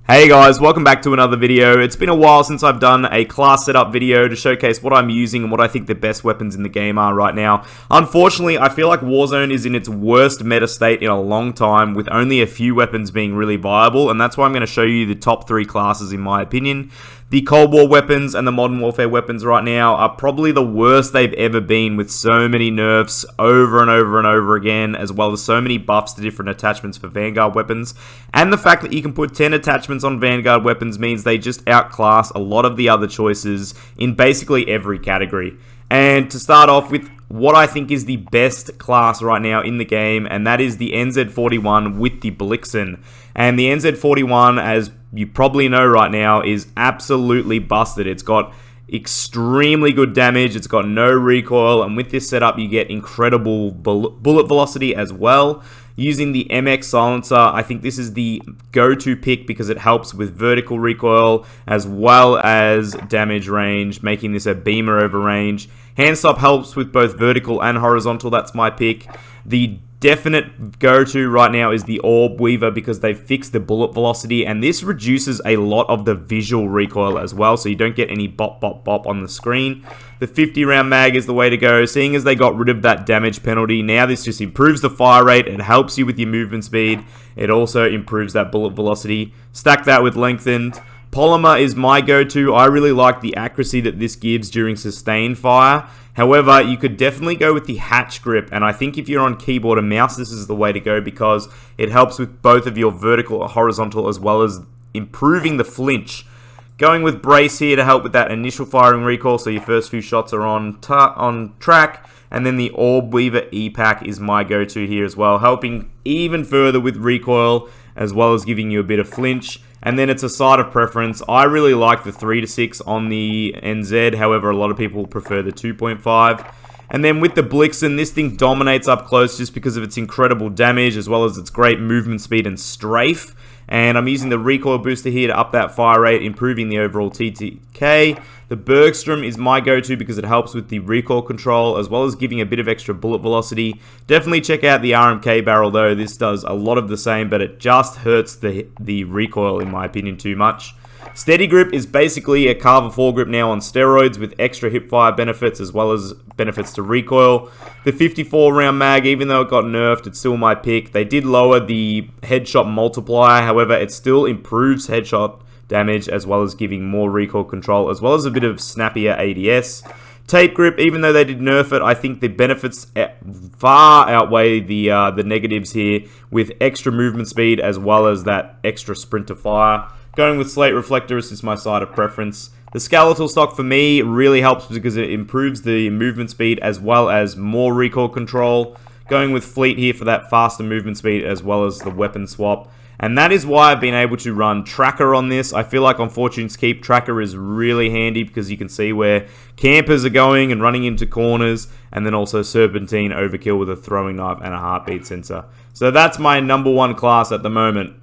Hey guys, welcome back to another video. It's been a while since I've done a class setup video to showcase what I'm using and what I think the best weapons in the game are right now. Unfortunately, I feel like Warzone is in its worst meta state in a long time, with only a few weapons being really viable, and that's why I'm going to show you the top 3 classes in my opinion. The Cold War weapons and the Modern Warfare weapons right now are probably the worst they've ever been, with so many nerfs over and over and over again, as well as so many buffs to different attachments for Vanguard weapons. And the fact that you can put 10 attachments on Vanguard weapons means they just outclass a lot of the other choices in basically every category. And to start off with what I think is the best class right now in the game, and that is the NZ41 with the Blixen. And the NZ41, as you probably know right now, is absolutely busted. It's got extremely good damage, it's got no recoil, and with this setup you get incredible bullet velocity as well. Using the MX silencer, I think this is the go-to pick because it helps with vertical recoil as well as damage range, making this a beamer over range. Handstop helps with both vertical and horizontal, that's my pick. The definite go-to right now is the Orb Weaver because they've fixed the bullet velocity, and this reduces a lot of the visual recoil as well, so you don't get any bop bop bop on the screen. The 50 round mag is the way to go, seeing as they got rid of that damage penalty. Now this just improves the fire rate, it helps you with your movement speed, it also improves that bullet velocity. Stack that with lengthened. Polymer is my go-to. I really like the accuracy that this gives during sustained fire. However, you could definitely go with the hatch grip, and I think if you're on keyboard and mouse, this is the way to go because it helps with both of your vertical and horizontal as well as improving the flinch. Going with brace here to help with that initial firing recoil, so your first few shots are on track. And then the Orb Weaver E-Pack is my go-to here as well, helping even further with recoil as well as giving you a bit of flinch. And then it's a side of preference. I really like the 3-6 on the NZ, however a lot of people prefer the 2.5. And then with the Blixen, this thing dominates up close just because of its incredible damage as well as its great movement speed and strafe. And I'm using the recoil booster here to up that fire rate, improving the overall TTK. The Bergstrom is my go-to because it helps with the recoil control as well as giving a bit of extra bullet velocity. Definitely check out the RMK barrel though. This does a lot of the same, but it just hurts the recoil in my opinion too much. Steady Grip is basically a Carver foregrip now on steroids with extra hipfire benefits as well as benefits to recoil. The 54 round mag, even though it got nerfed, it's still my pick. They did lower the headshot multiplier, however it still improves headshot damage as well as giving more recoil control as well as a bit of snappier ADS. Tape Grip, even though they did nerf it, I think the benefits far outweigh the negatives here with extra movement speed as well as that extra sprint to fire. Going with Slate Reflectors is my side of preference. The Skeletal stock for me really helps because it improves the movement speed as well as more recoil control. Going with Fleet here for that faster movement speed as well as the weapon swap. And that is why I've been able to run Tracker on this. I feel like on Fortune's Keep, Tracker is really handy because you can see where campers are going and running into corners, and then also Serpentine Overkill with a throwing knife and a heartbeat sensor. So that's my number 1 class at the moment.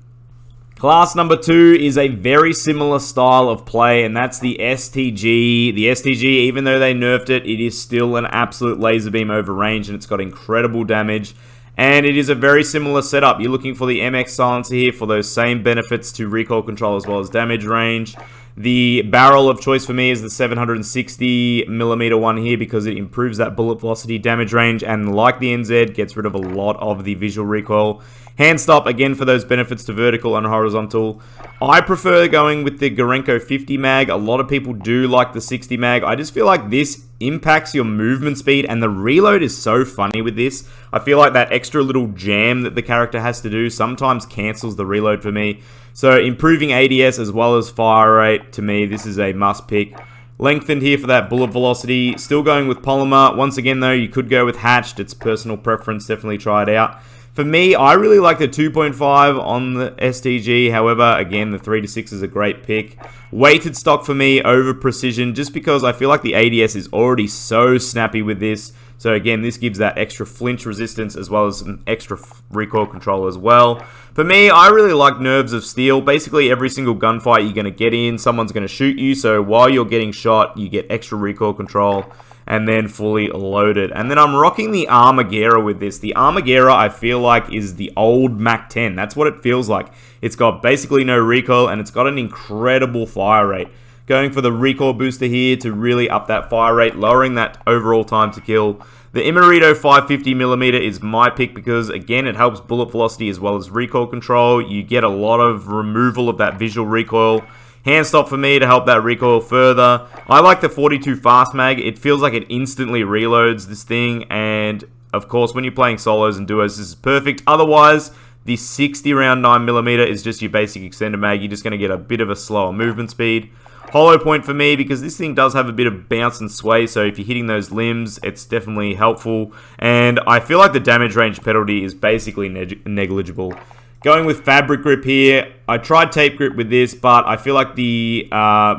Class number 2 is a very similar style of play, and that's the STG. The STG, even though they nerfed it, it is still an absolute laser beam over range, and it's got incredible damage. And it is a very similar setup. You're looking for the MX silencer here for those same benefits to recoil control as well as damage range. The barrel of choice for me is the 760mm one here because it improves that bullet velocity, damage range, and like the NZ, gets rid of a lot of the visual recoil. Hand stop, again, for those benefits to vertical and horizontal. I prefer going with the Gorenko 50 mag. A lot of people do like the 60 mag. I just feel like this impacts your movement speed, and the reload is so funny with this. I feel like that extra little jam that the character has to do sometimes cancels the reload for me. So improving ADS as well as fire rate, to me, this is a must pick. Lengthened here for that bullet velocity. Still going with Polymer. Once again, though, you could go with Hatched. It's personal preference. Definitely try it out. For me, I really like the 2.5 on the STG. However, again, the 3-6 is a great pick. Weighted stock for me over precision, just because I feel like the ADS is already so snappy with this. So again, this gives that extra flinch resistance as well as some extra recoil control as well. For me, I really like Nerves of Steel. Basically, every single gunfight you're going to get in, someone's going to shoot you. So while you're getting shot, you get extra recoil control. and then fully loaded. And then I'm rocking the Armaguerra with this. The Armaguerra, I feel like, is the old Mac 10. That's what it feels like. It's got basically no recoil, and it's got an incredible fire rate. Going for the recoil booster here to really up that fire rate, lowering that overall time to kill. The Imerito 550mm is my pick because, again, it helps bullet velocity as well as recoil control. You get a lot of removal of that visual recoil. Hand stop for me to help that recoil further. I like the 42 fast mag. It feels like it instantly reloads this thing, and of course when you're playing solos and duos this is perfect. Otherwise, the 60 round 9mm is just your basic extended mag. You're just going to get a bit of a slower movement speed. Hollow point for me because this thing does have a bit of bounce and sway, so if you're hitting those limbs, it's definitely helpful. And I feel like the damage range penalty is basically negligible. Going with fabric grip here, I tried tape grip with this, but I feel like the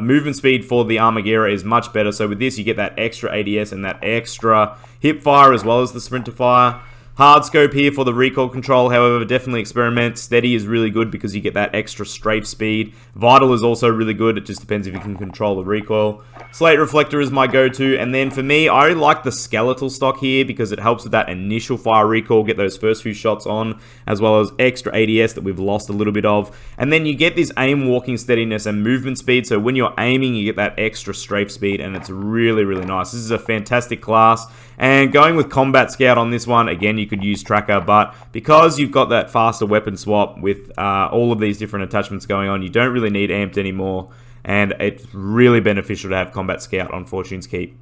movement speed for the Armaguerra is much better. So with this, you get that extra ADS and that extra hip fire as well as the sprinter fire. Hard scope here for the recoil control, however, definitely experiment. Steady is really good because you get that extra strafe speed. Vital is also really good, it just depends if you can control the recoil. Slate reflector is my go-to, and then for me, I like the skeletal stock here because it helps with that initial fire recoil, get those first few shots on, as well as extra ADS that we've lost a little bit of. And then you get this aim walking steadiness and movement speed, so when you're aiming, you get that extra strafe speed, and it's really, really nice. This is a fantastic class. And going with Combat Scout on this one, again, you could use Tracker, but because you've got that faster weapon swap with all of these different attachments going on, you don't really need Amped anymore, and it's really beneficial to have Combat Scout on Fortune's Keep.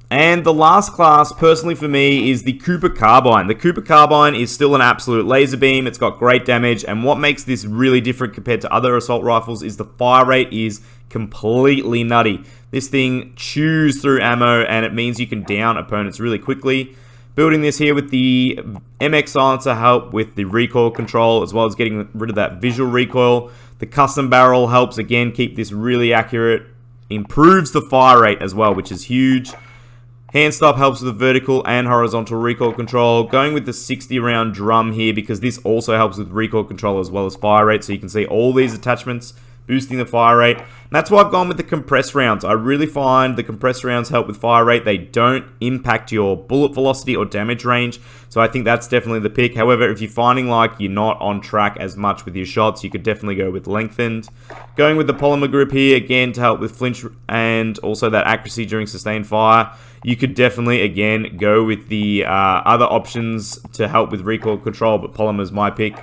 And the last class, personally for me, is the Cooper Carbine. The Cooper Carbine is still an absolute laser beam. It's got great damage, and what makes this really different compared to other assault rifles is the fire rate is completely nutty. This thing chews through ammo, and it means you can down opponents really quickly. Building this here with the MX silencer help with the recoil control, as well as getting rid of that visual recoil. The custom barrel helps, again, keep this really accurate. Improves the fire rate as well, which is huge. Hand stop helps with the vertical and horizontal recoil control. Going with the 60 round drum here because this also helps with recoil control as well as fire rate. So you can see all these attachments boosting the fire rate. And that's why I've gone with the compressed rounds. I really find the compressed rounds help with fire rate. They don't impact your bullet velocity or damage range. So I think that's definitely the pick. However, if you're finding like you're not on track as much with your shots, you could definitely go with lengthened. Going with the polymer grip here, again, to help with flinch and also that accuracy during sustained fire. You could definitely, again, go with the other options to help with recoil control, but polymer's my pick.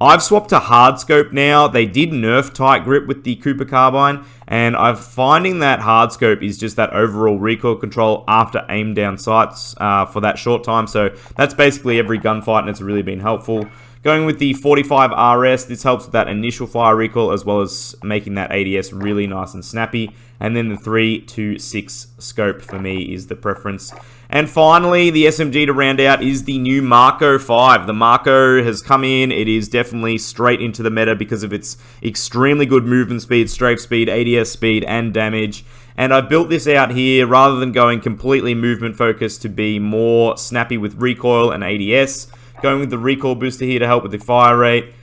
I've swapped to hard scope now. They did nerf tight grip with the Cooper Carbine, and I'm finding that hard scope is just that overall recoil control after aim down sights for that short time. So that's basically every gunfight, and it's really been helpful. Going with the 45 RS, this helps with that initial fire recoil as well as making that ADS really nice and snappy. And then the 3-2-6 scope for me is the preference. And finally, the SMG to round out is the new Marco 5. The Marco has come in. It is definitely straight into the meta because of its extremely good movement speed, strafe speed, ADS speed, and damage. And I built this out here rather than going completely movement focused to be more snappy with recoil and ADS. Going with the recoil booster here to help with the fire rate.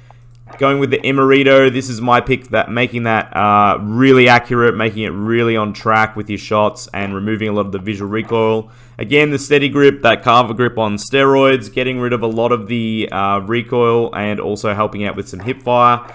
Going with the Imerito, this is my pick, that making that really accurate, making it really on track with your shots and removing a lot of the visual recoil. Again, the steady grip, that carver grip on steroids, getting rid of a lot of the recoil and also helping out with some hip fire.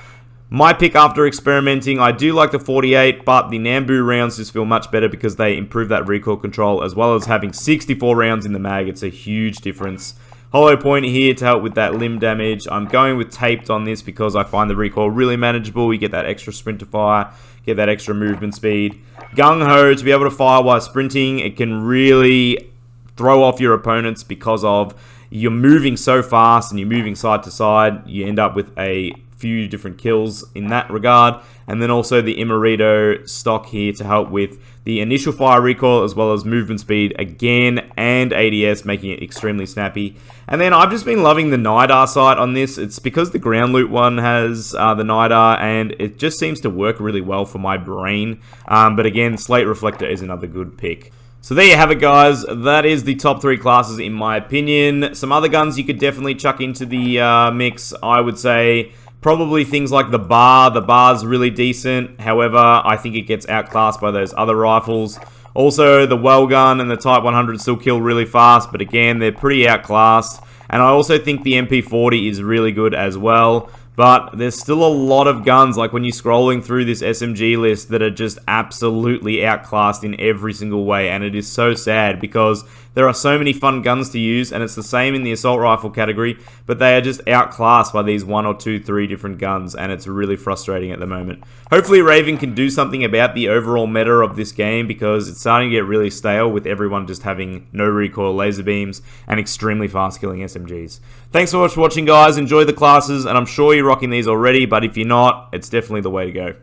My pick after experimenting, I do like the 48, but the Nambu rounds just feel much better because they improve that recoil control as well as having 64 rounds in the mag. It's a huge difference. Hollow point here to help with that limb damage. I'm going with taped on this because I find the recoil really manageable. You get that extra sprint to fire, get that extra movement speed. Gung Ho to be able to fire while sprinting. It can really throw off your opponents because of you're moving so fast and you're moving side to side. You end up with a few different kills in that regard. And then also the Imerito stock here to help with the initial fire recoil as well as movement speed again and ADS, making it extremely snappy. And then I've just been loving the NIDAR sight on this. It's because the ground loot one has the NIDAR and it just seems to work really well for my brain. But again, Slate Reflector is another good pick. So there you have it, guys. That is the top 3 classes in my opinion. Some other guns you could definitely chuck into the mix, I would say. Probably things like the bar. The bar's really decent. However, I think it gets outclassed by those other rifles. Also, the Welgun and the Type 100 still kill really fast, but again, they're pretty outclassed. And I also think the MP40 is really good as well. But there's still a lot of guns, like when you're scrolling through this SMG list, that are just absolutely outclassed in every single way. And it is so sad because there are so many fun guns to use, and it's the same in the assault rifle category, but they are just outclassed by these 1 or 2, 3 different guns, and it's really frustrating at the moment. Hopefully Raven can do something about the overall meta of this game, because it's starting to get really stale with everyone just having no recoil laser beams and extremely fast killing SMGs. Thanks so much for watching, guys. Enjoy the classes, and I'm sure you're rocking these already, but if you're not, it's definitely the way to go.